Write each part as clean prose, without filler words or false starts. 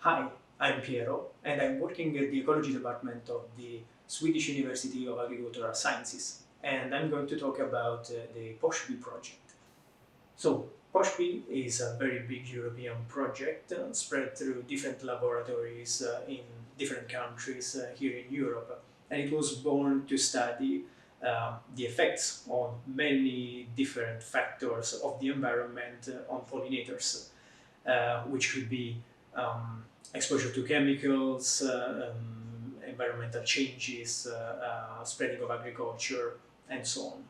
Hi, I'm Piero, and I'm working at the ecology department of the Swedish University of Agricultural Sciences, and I'm going to talk about the PoshBee project. So, PoshBee is a very big European project spread through different laboratories in different countries here in Europe, and it was born to study the effects on many different factors of the environment on pollinators, which could be exposure to chemicals, environmental changes, spreading of agriculture, and so on.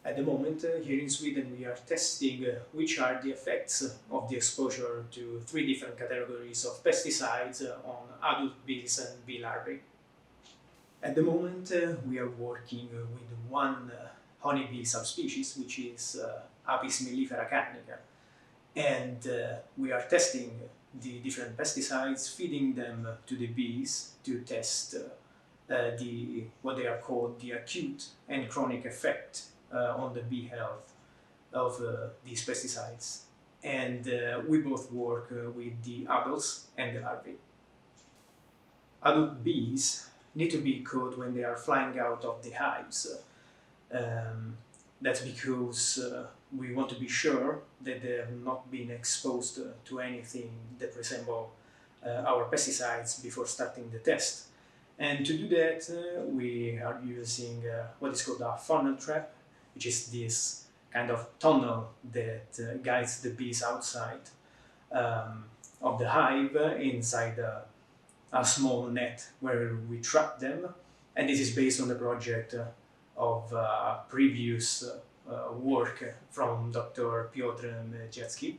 At the moment, here in Sweden, we are testing which are the effects of the exposure to three different categories of pesticides on adult bees and bee larvae. At the moment, we are working with one honeybee subspecies, which is Apis mellifera carnica, and we are testing the different pesticides, feeding them to the bees to test what they are called the acute and chronic effect on the bee health of these pesticides. And we both work with the adults and the larvae. Adult bees need to be caught when they are flying out of the hives. That's because we want to be sure that they have not been exposed to anything that resemble our pesticides before starting the test. And to do that, we are using what is called a funnel trap, which is this kind of tunnel that guides the bees outside of the hive inside a small net where we trap them. And this is based on the project of previous work from Dr. Piotr Onorati.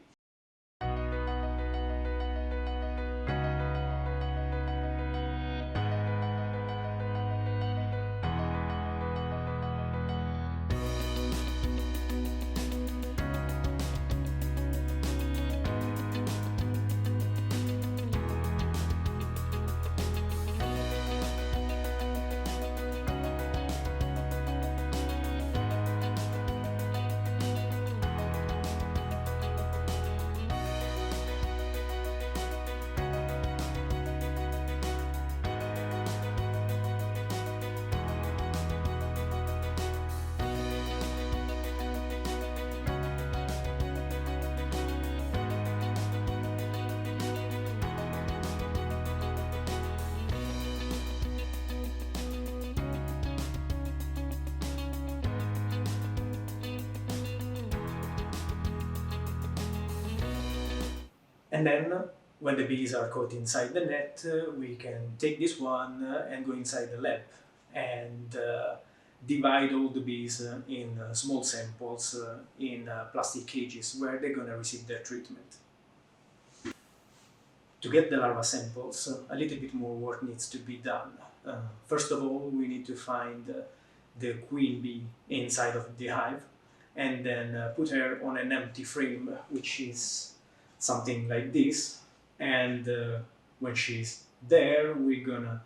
And then, when the bees are caught inside the net, we can take this one and go inside the lab and divide all the bees in small samples in plastic cages where they're going to receive their treatment. To get the larva samples, a little bit more work needs to be done. First of all, we need to find the queen bee inside of the hive and then put her on an empty frame, which is something like this. And when she's there, we're gonna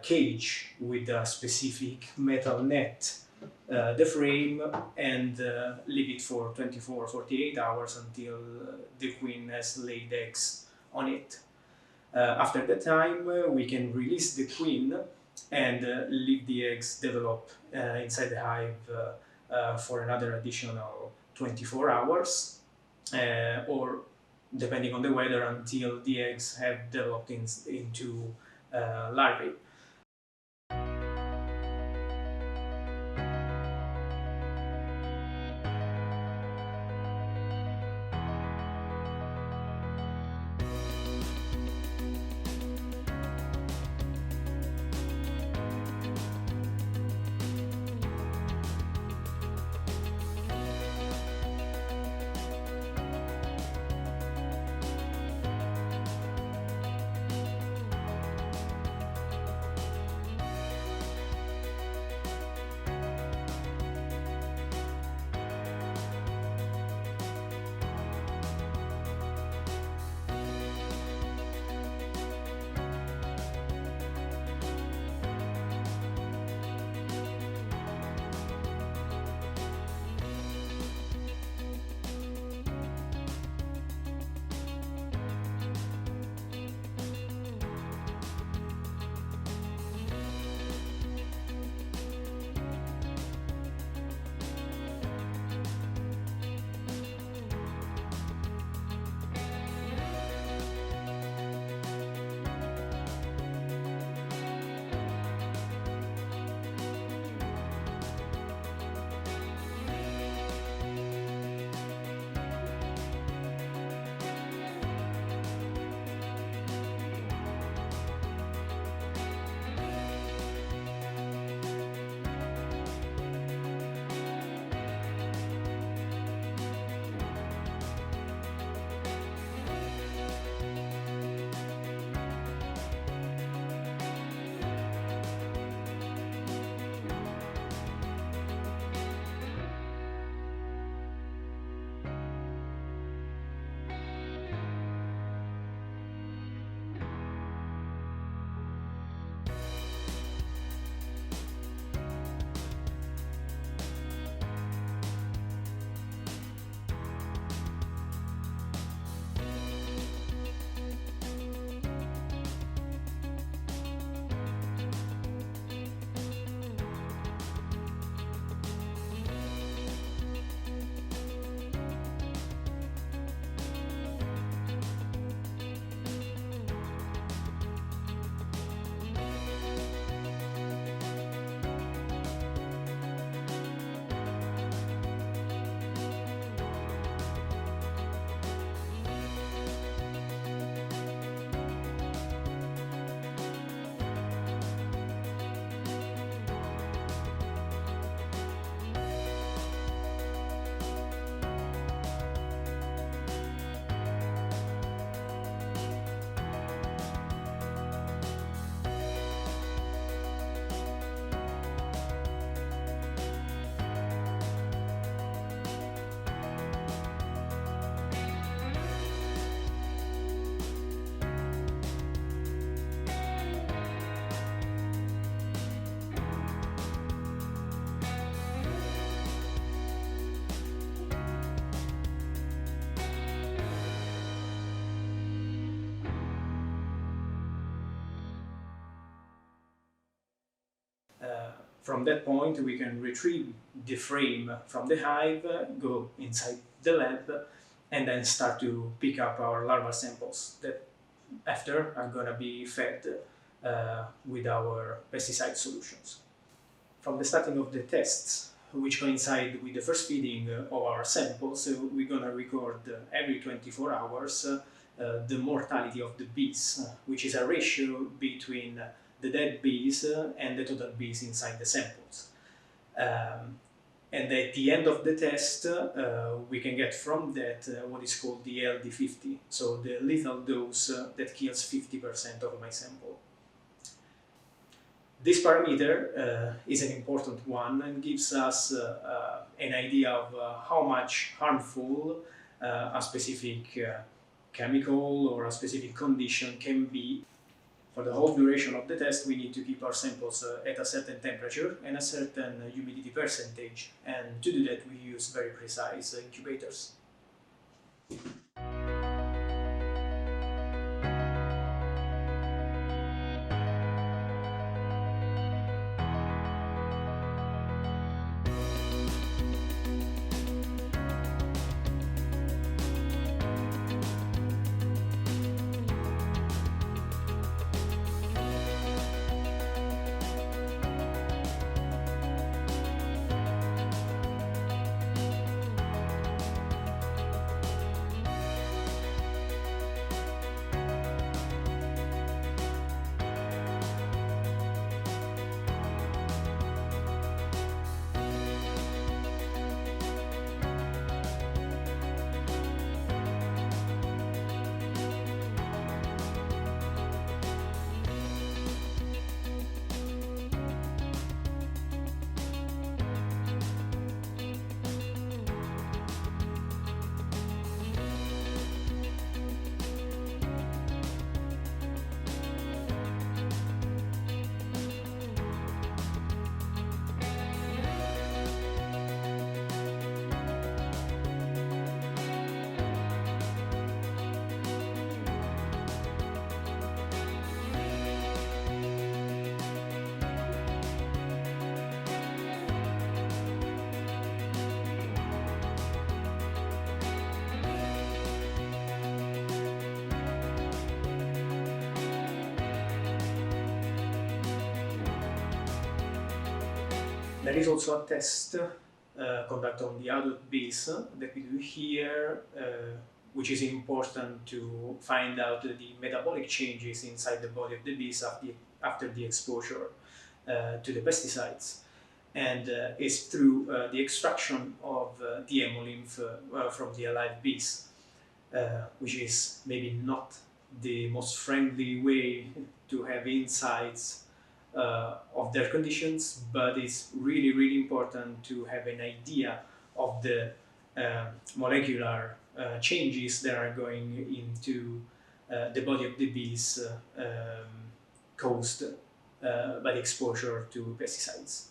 cage with a specific metal net the frame and leave it for 24 or 48 hours until the queen has laid eggs on it. After that time, we can release the queen and leave the eggs develop inside the hive for another additional 24 hours, or depending on the weather, until the eggs have developed into larvae. From that point, we can retrieve the frame from the hive, go inside the lab, and then start to pick up our larval samples that after are going to be fed with our pesticide solutions. From the starting of the tests, which coincide with the first feeding of our samples, we're going to record every 24 hours the mortality of the bees, which is a ratio between the dead bees and the total bees inside the samples. And at the end of the test, we can get from that what is called the LD50, so the lethal dose that kills 50% of my sample. This parameter is an important one and gives us an idea of how much harmful a specific chemical or a specific condition can be. For the whole duration of the test, we need to keep our samples at a certain temperature and a certain humidity percentage, and to do that we use very precise incubators. There is also a test conducted on the adult bees that we do here, which is important to find out the metabolic changes inside the body of the bees after the exposure to the pesticides. And it's through the extraction of the haemolymph from the alive bees, which is maybe not the most friendly way to have insights of their conditions, but it's really, really important to have an idea of the molecular changes that are going into the body of the bees caused by the exposure to pesticides.